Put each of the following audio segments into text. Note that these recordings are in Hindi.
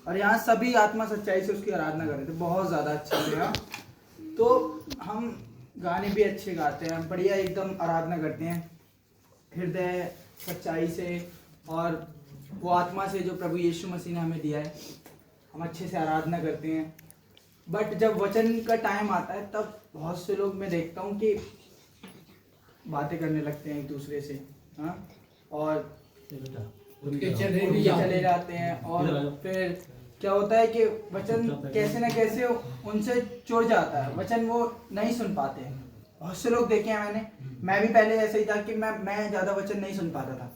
और यहाँ सभी आत्मा सच्चाई से उसकी आराधना कर रहे थे, बहुत ज़्यादा अच्छा लगा। तो हम गाने भी अच्छे गाते हैं, बढ़िया एकदम आराधना करते हैं हृदय सच्चाई से और वो आत्मा से जो प्रभु यीशु मसीह ने हमें दिया है, हम अच्छे से आराधना करते हैं। बट जब वचन का टाइम आता है तब बहुत से लोग मैं देखता हूँ कि बातें करने लगते हैं एक दूसरे से, हाँ, और चले जाते हैं। और फिर क्या होता है कि वचन कैसे ना कैसे उनसे जुड़ जाता है, वचन वो नहीं सुन पाते हैं। बहुत से लोग देखे हैं मैंने, मैं भी पहले ऐसे ही था कि मैं ज़्यादा वचन नहीं सुन पाता था।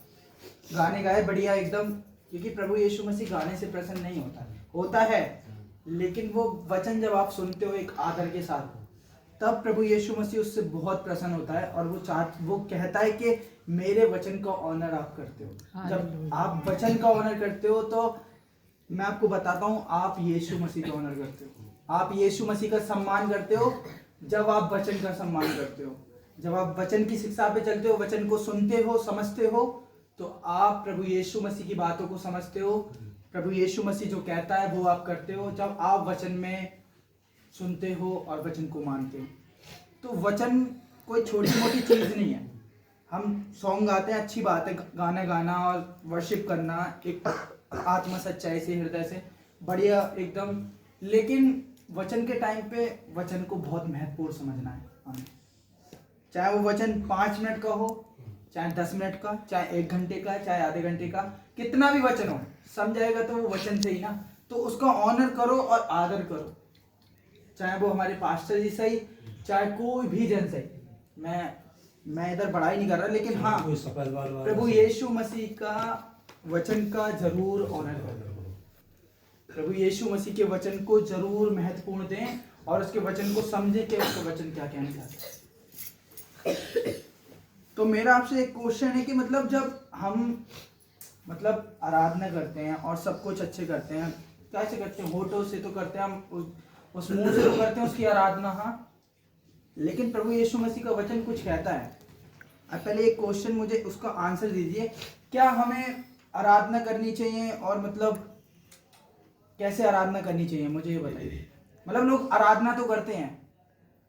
गाने गाए बढ़िया एकदम, क्योंकि प्रभु यीशु मसीह गाने से प्रसन्न नहीं होता है, लेकिन वो वचन जब आप सुनते हो एक आदर के साथ, तब प्रभु यीशु मसीह उससे बहुत प्रसन्न होता है और वो कहता है कि मेरे वचन का ऑनर आप करते हो। जब आप वचन का ऑनर करते हो तो मैं आपको बताता हूँ, आप यीशु मसीह का ऑनर करते हो, आप यीशु मसीह का सम्मान करते हो जब आप वचन का सम्मान करते हो। जब आप वचन की शिक्षा पे चलते हो, वचन को सुनते हो, समझते हो, तो आप प्रभु यीशु मसीह की बातों को समझते हो। प्रभु यीशु मसीह जो कहता है वो आप करते हो जब आप वचन में सुनते हो और वचन को मानते हो। तो वचन कोई छोटी मोटी चीज़ नहीं है। हम सॉन्ग गाते हैं, अच्छी बात है, गाना गाना और वर्शिप करना एक आत्मा सच्चाई से, हृदय से, बढ़िया एकदम। लेकिन वचन के टाइम पे वचन को बहुत महत्वपूर्ण समझना है हमें। चाहे वो वचन 5 मिनट का हो, चाहे 10 मिनट का, चाहे 1 घंटे का, चाहे आधे घंटे का, कितना भी वचन हो, समझाएगा तो वो वचन से ही ना। तो उसका ऑनर करो और आदर करो, चाहे वो हमारे पास्टर जी सही, चाहे कोई भी जन सही। मैं इधर बड़ाई नहीं कर रहा, लेकिन हाँ, प्रभु यीशु मसीह का वचन का जरूर ऑनर करो। प्रभु यीशु मसीह के वचन को जरूर महत्वपूर्ण दें और उसके वचन को समझें कि उसका वचन क्या कहना चाहता है। तो मेरा आपसे एक क्वेश्चन है कि मतलब जब हम आराधना करते हैं और सब कुछ अच्छे करते हैं, कैसे करते हैं? होठों से तो करते हैं, हम उस मुंह से तो करते हैं उसकी आराधना, हाँ, लेकिन प्रभु यीशु मसीह का वचन कुछ कहता है। अब पहले एक क्वेश्चन, मुझे उसका आंसर दीजिए, क्या हमें आराधना करनी चाहिए और मतलब कैसे आराधना करनी चाहिए, मुझे ये बताइए। मतलब लोग आराधना तो करते हैं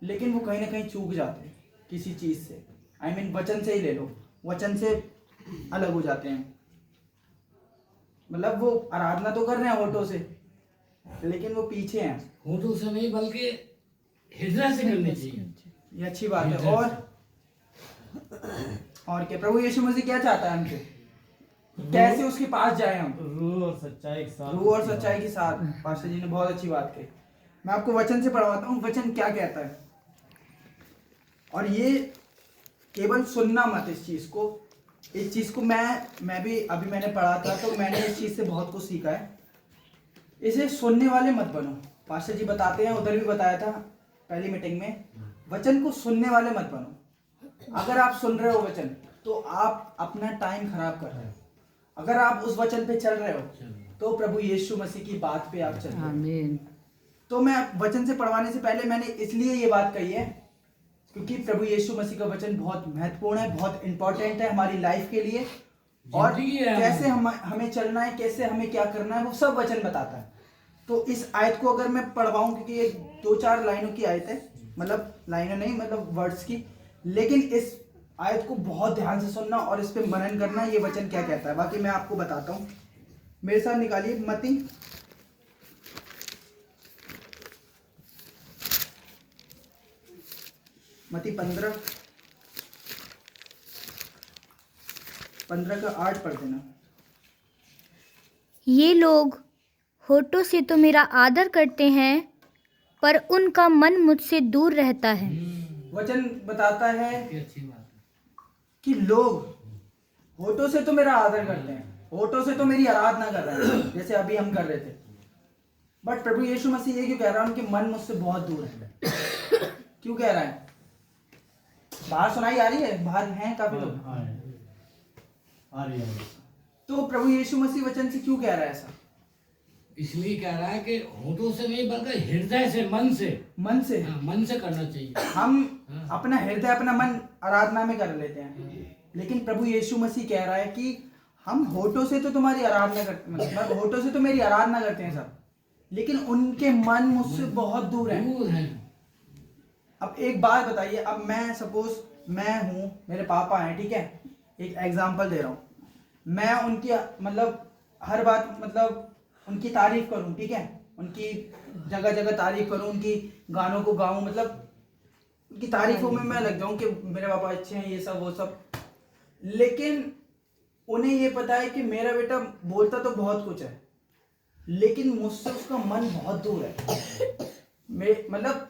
लेकिन वो कहीं ना कहीं चूक जाते हैं किसी चीज़ से। I mean, वचन से ही ले लो, वचन से अलग हो जाते हैं। मतलब वो आराधना तो कर रहे हैं होठों से, लेकिन वो पीछे हैं। होठों से नहीं बल्कि हृदय से करनी चाहिए, ये अच्छी बात है। और क्या प्रभु यीशु मसीह क्या चाहता है हमसे, कैसे उसके पास जाए हम? रूह और सच्चाई के साथ। रूह और सच्चाई के साथ। पास्टर जी ने बहुत अच्छी बात कही। मैं आपको वचन से पढ़वाता हूँ, वचन क्या कहता है। और ये केवल सुनना मत, इस चीज़ को मैं भी अभी मैंने पढ़ा था, तो मैंने इस चीज़ से बहुत कुछ सीखा है। इसे सुनने वाले मत बनो। पास्टर जी बताते हैं, उधर भी बताया था पहली मीटिंग में, वचन को सुनने वाले मत बनो। अगर आप सुन रहे हो वचन, तो आप अपना टाइम खराब कर रहे हो। अगर आप उस वचन पे चल रहे हो तो प्रभु यीशु मसीह की बात पे आप चल रहे हो। आमीन। तो मैं वचन से पढ़वाने से पहले मैंने इसलिए ये बात कही है क्योंकि प्रभु यीशु मसीह का वचन बहुत महत्वपूर्ण है, बहुत इंपॉर्टेंट है हमारी लाइफ के लिए। और कैसे हमें चलना है, कैसे हमें क्या करना है, वो सब वचन बताता है। तो इस आयत को अगर मैं पढ़वाऊं, क्योंकि ये 2-4 लाइनों की आयत है, मतलब लाइनें नहीं, मतलब वर्ड्स की, लेकिन इस आयत को बहुत ध्यान से सुनना और इस पे मनन करना, ये वचन क्या कहता है। बाकी मैं आपको बताता हूँ, मेरे साथ निकालिए मत्ती मत्ती 15 का 8 पढ़ देना। ये लोग होठों से तो मेरा आदर करते हैं, पर उनका मन मुझसे दूर रहता है। वचन बताता है अच्छी बात कि लोग होठों से तो मेरा आदर करते हैं, होठों से तो मेरी आराधना कर रहे हैं, जैसे अभी हम कर रहे थे, बट प्रभु यीशु मसीह ये क्यों कह रहा है, उनके मन मुझसे बहुत दूर है। क्यों कह रहा है? बाहर सुनाई आ रही है? बाहर हैं काफी लोग, आ रही है। तो प्रभु यीशु मसीह वचन से क्यों कह रहा है ऐसा? इसलिए कह रहा है कि होठों से नहीं बल्कि हृदय से, मन से मन से करना चाहिए। हम अपना हृदय, अपना मन आराधना में कर लेते हैं, लेकिन प्रभु यीशु मसीह कह रहा है कि हम होठों से तो तुम्हारी आराधना करते, मतलब होठों से तो मेरी आराधना करते हैं सब, लेकिन उनके मन मुझसे बहुत दूर है। दूर है। अब एक बात बताइए, अब मैं सपोज मैं हूँ, मेरे पापा हैं, ठीक है, एक एग्जांपल दे रहा हूँ, मैं उनकी मतलब हर बात मतलब उनकी तारीफ करूँ, ठीक है, उनकी जगह जगह तारीफ करूँ, उनकी गानों को गाऊँ, मतलब उनकी तारीफों में मैं लग जाऊँ कि मेरे पापा अच्छे हैं, ये सब वो सब, लेकिन उन्हें ये पता है कि मेरा बेटा बोलता तो बहुत कुछ है, लेकिन मुझसे उसका मन बहुत दूर है। मतलब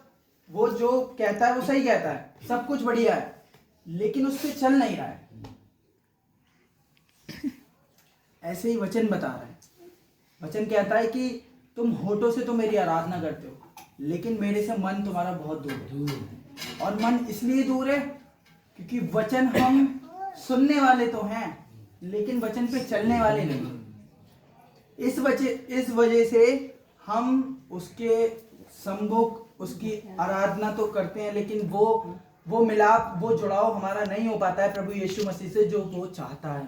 वो जो कहता है वो सही कहता है, सब कुछ बढ़िया है, लेकिन उससे चल नहीं रहा है। ऐसे ही वचन बता रहा है, वचन कहता है कि तुम होठों से तो मेरी आराधना करते हो, लेकिन मेरे से मन तुम्हारा बहुत दूर है। दूर है। और मन इसलिए दूर है क्योंकि वचन हम सुनने वाले तो हैं, लेकिन वचन पे चलने वाले नहीं। इस वजह से हम उसके सम्मुख उसकी आराधना तो करते हैं, लेकिन वो मिलाप, वो जुड़ाव हमारा नहीं हो पाता है प्रभु यीशु मसीह से जो वो चाहता है।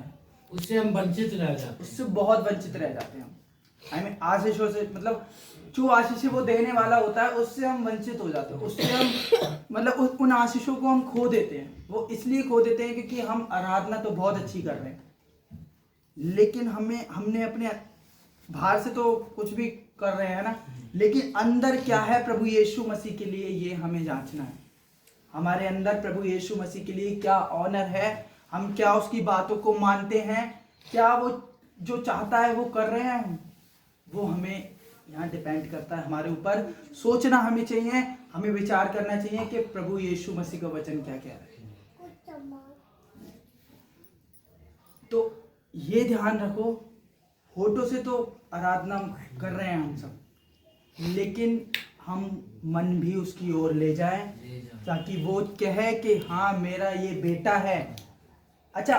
उससे हम वंचित रह जाते हैं। उससे बहुत वंचित रह जाते हैं हम। आशीषों से, मतलब जो आशीष वो देने वाला होता है उससे हम वंचित हो जाते हैं, उससे हम मतलब उन आशीषों को हम खो देते हैं। वो इसलिए खो देते हैं क्योंकि हम आराधना तो बहुत अच्छी कर रहे हैं, लेकिन हमने अपने बाहर से तो कुछ भी कर रहे हैं ना, लेकिन अंदर क्या है प्रभु यीशु मसीह के लिए, ये हमें जांचना है। हमारे अंदर प्रभु यीशु मसीह के लिए क्या ऑनर है, हम क्या उसकी बातों को मानते हैं, क्या वो जो चाहता है वो कर रहे हैं, वो हमें यहाँ डिपेंड करता है। हमारे ऊपर सोचना हमें चाहिए, हमें विचार करना चाहिए कि प्रभु यीशु मसीह का वचन क्या कह रहा है। तो ये ध्यान रखो, होठों से तो आराधना कर रहे हैं हम सब, लेकिन हम मन भी उसकी ओर ले जाएं, ताकि वो कहे कि हाँ मेरा ये बेटा है। अच्छा,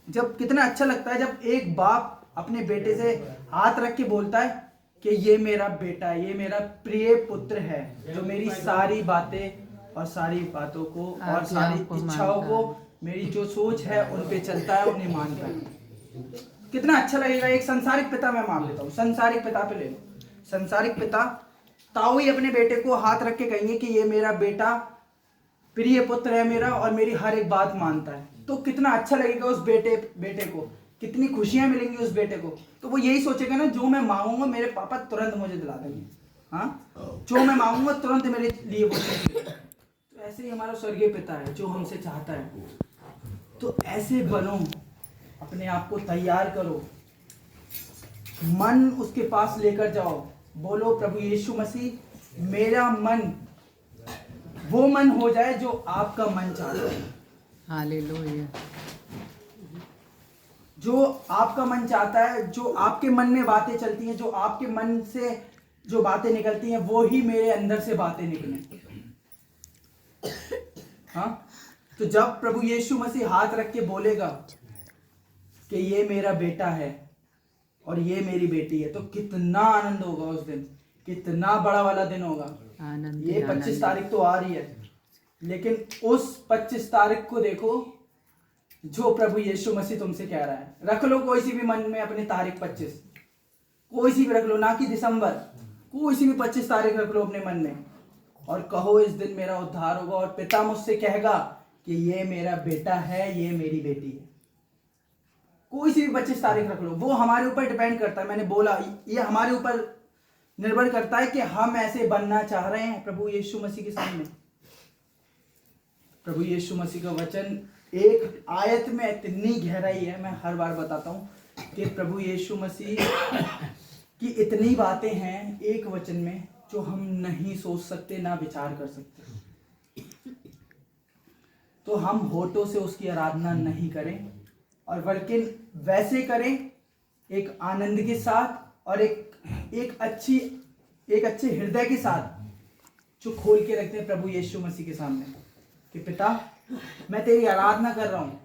जब कितना अच्छा लगता है जब एक बाप अपने बेटे से हाथ रख के बोलता है कि ये मेरा बेटा है, ये मेरा प्रिय पुत्र है, जो मेरी सारी बातें और सारी बातों को और सारी इच्छाओं को, मेरी जो सोच है उन पे चलता है, उन्हें मानता है। कितना अच्छा लगेगा। एक संसारिक पिता, मैं मान लेता हूँ, संसारिक पिता पे ले लो, संसारिक पिता ताऊ ही अपने बेटे को हाथ रख के कहेंगे कि ये मेरा बेटा प्रिय पुत्र है मेरा और मेरी हर एक बात मानता है, तो कितना अच्छा लगेगा उस बेटे को, कितनी खुशियां मिलेंगी उस बेटे को। तो वो यही सोचेगा ना, जो मैं मांगूंगा मेरे पापा तुरंत मुझे दिला देंगे, हाँ, जो मैं मांगूंगा तुरंत मेरे लिए वो देंगे। तो ऐसे ही हमारा स्वर्गीय पिता है जो हमसे चाहता है। तो ऐसे बनो, अपने आप को तैयार करो, मन उसके पास लेकर जाओ, बोलो प्रभु यीशु मसीह मेरा मन वो मन हो जाए जो आपका मन चाहता है। हालेलुया। जो आपका मन चाहता है, जो आपके मन में बातें चलती हैं, जो आपके मन से जो बातें निकलती हैं, वो ही मेरे अंदर से बातें निकलें। हाँ, तो जब प्रभु यीशु मसीह हाथ रख के बोलेगा कि ये मेरा बेटा है और ये मेरी बेटी है, तो कितना आनंद होगा उस दिन, कितना बड़ा वाला दिन होगा। आनंद। ये 25 तारीख तो आ रही है, लेकिन उस 25 तारीख को देखो जो प्रभु यीशु मसीह तुमसे कह रहा है। रख लो कोई सी भी मन में अपनी तारीख 25, कोई सी भी रख लो, ना कि दिसंबर, कोई सी भी 25 तारीख रख लो अपने मन में और कहो इस दिन मेरा उद्धार होगा और पिता मुझसे कहेगा कि ये मेरा बेटा है, ये मेरी बेटी है। कोई सी भी 25 तारीख रख लो, वो हमारे ऊपर डिपेंड करता है। मैंने बोला ये हमारे ऊपर निर्भर करता है कि हम ऐसे बनना चाह रहे हैं प्रभु यीशु मसीह के सामने। प्रभु यीशु मसीह का वचन एक आयत में इतनी गहराई है, मैं हर बार बताता हूँ कि प्रभु यीशु मसीह की इतनी बातें हैं एक वचन में जो हम नहीं सोच सकते, ना विचार कर सकते। तो हम होठों से उसकी आराधना नहीं करें, और बल्कि वैसे करें एक आनंद के साथ और एक अच्छे हृदय के साथ जो खोल के रखते हैं प्रभु यीशु मसीह के सामने कि पिता मैं तेरी आराधना कर रहा हूँ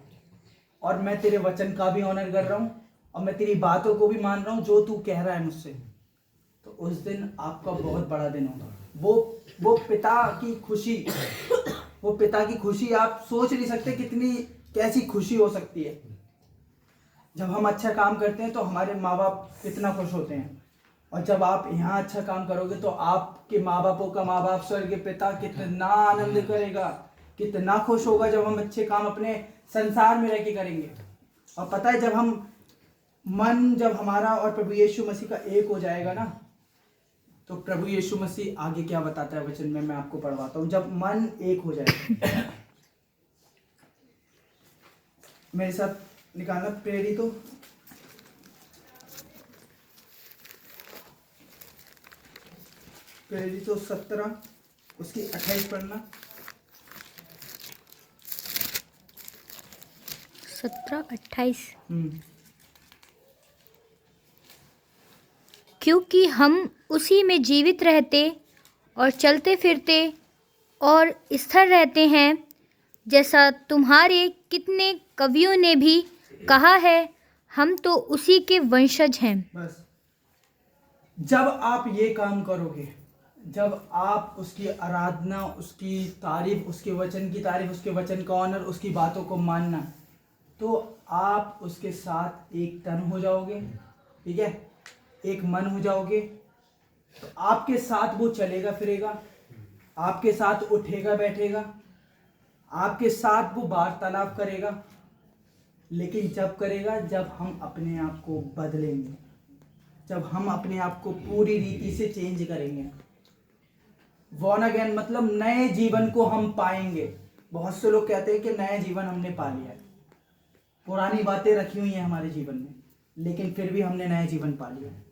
और मैं तेरे वचन का भी ऑनर कर रहा हूँ और मैं तेरी बातों को भी मान रहा हूँ जो तू कह रहा है मुझसे। तो उस दिन आपका बहुत बड़ा दिन होगा। वो पिता की खुशी, आप सोच नहीं सकते कितनी कैसी खुशी हो सकती है। जब हम अच्छा काम करते हैं तो हमारे माँ बाप कितना खुश होते हैं, और जब आप यहाँ अच्छा काम करोगे तो आपके माँ बापों का माँ बाप स्वर्ग के पिता कितना आनंद करेगा, कितना खुश होगा जब हम अच्छे काम अपने संसार में रह के करेंगे। और पता है, जब हमारा और प्रभु यीशु मसीह का एक हो जाएगा ना, तो प्रभु यीशु मसीह आगे क्या बताता है वचन में, मैं आपको पढ़वाता हूँ। जब मन एक हो जाएगा, मेरे साथ निकालना प्रेरितों 17 उसकी 28 पढ़ना। 17-28। क्योंकि हम उसी में जीवित रहते और चलते फिरते और स्थिर रहते हैं, जैसा तुम्हारे कितने कवियों ने भी कहा है, हम तो उसी के वंशज हैं। बस जब आप ये काम करोगे, जब आप उसकी आराधना, उसकी तारीफ, उसके वचन की तारीफ, उसके वचन का ऑनर, उसकी बातों को मानना, तो आप उसके साथ एक तन हो जाओगे, ठीक है, एक मन हो जाओगे। तो आपके साथ वो चलेगा फिरेगा, आपके साथ उठेगा बैठेगा, आपके साथ वो वार्तालाप करेगा। लेकिन जब करेगा, जब हम अपने आप को बदलेंगे, जब हम अपने आप को पूरी रीति से चेंज करेंगे। बॉर्न अगेन मतलब नए जीवन को हम पाएंगे। बहुत से लोग कहते हैं कि नया जीवन हमने पा लिया है, पुरानी बातें रखी हुई हैं हमारे जीवन में, लेकिन फिर भी हमने नया जीवन पा लिया है।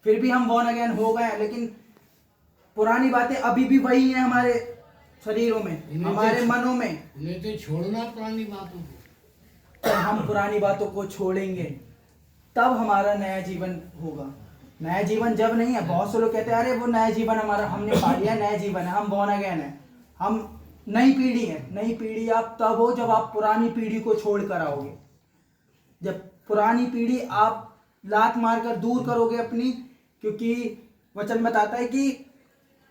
फिर भी हम बॉर्न अगेन हो गए, लेकिन पुरानी बातें अभी भी वही हैं हमारे शरीरों में, हमारे मनों में। उन्हें तो छोड़ना पुरानी बातों को। जब हम पुरानी बातों को छोड़ेंगे तब हमारा नया जीवन होगा। नया जीवन जब नहीं है, बहुत से लोग कहते हैं अरे वो नया जीवन हमारा हमने पा लिया, नया जीवन है, हम बॉर्न अगेन है, हम नई पीढ़ी है। नई पीढ़ी आप तब हो जब आप पुरानी पीढ़ी को छोड़ कर आओगे। जब पुरानी पीढ़ी आप लात मारकर दूर करोगे अपनी, क्योंकि वचन बताता है कि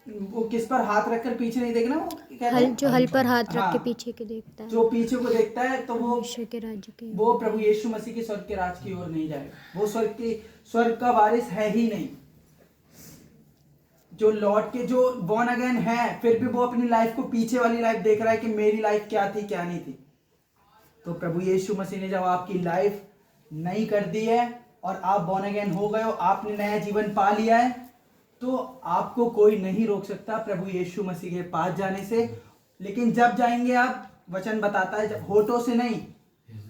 वो किस पर हाथ रखकर पीछे नहीं देखना, वो कहता है जो हल पर हाथ रख के हाँ, पीछे के देखता है, जो पीछे को देखता है तो वो ईश्वर के राज्य के। वो प्रभु यीशु मसीह के स्वर्ग के राज की ओर नहीं जाएगा, वो स्वर्ग का वारिस है ही नहीं। जो लौट के जो बॉर्न अगेन है, फिर भी वो अपनी लाइफ को, पीछे वाली लाइफ देख रहा है कि मेरी लाइफ क्या थी क्या नहीं थी। तो प्रभु यीशु मसीह ने जब आपकी लाइफ नई कर दी है और आप बॉर्न अगेन हो गए हो, आपने नया जीवन पा लिया है, तो आपको कोई नहीं रोक सकता प्रभु यीशु मसीह के पास जाने से। लेकिन जब जाएंगे आप, वचन बताता है जब होठों से नहीं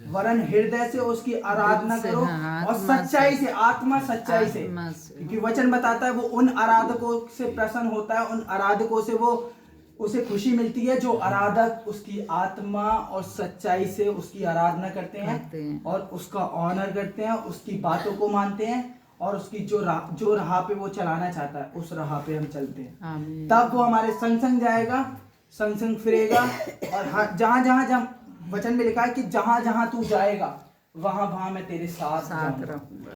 वरन हृदय से उसकी आराधना करो, और सच्चाई से, आत्मा सच्चाई से, क्योंकि वचन बताता है वो उन आराधकों से प्रसन्न होता है, उन आराधकों से वो उसे खुशी मिलती है जो आराधक उसकी आत्मा और सच्चाई से उसकी आराधना करते हैं और उसका ऑनर करते हैं, उसकी बातों को मानते हैं, और उसकी जो राह पे वो चलाना चाहता है उस राह पे हम चलते हैं। तब वो हमारे संग संग जाएगा, संग संग फिरेगा। और जहाँ जहाँ वचन में लिखा है कि जहाँ जहाँ तू जाएगा वहाँ वहाँ मैं तेरे साथ रहूंगा।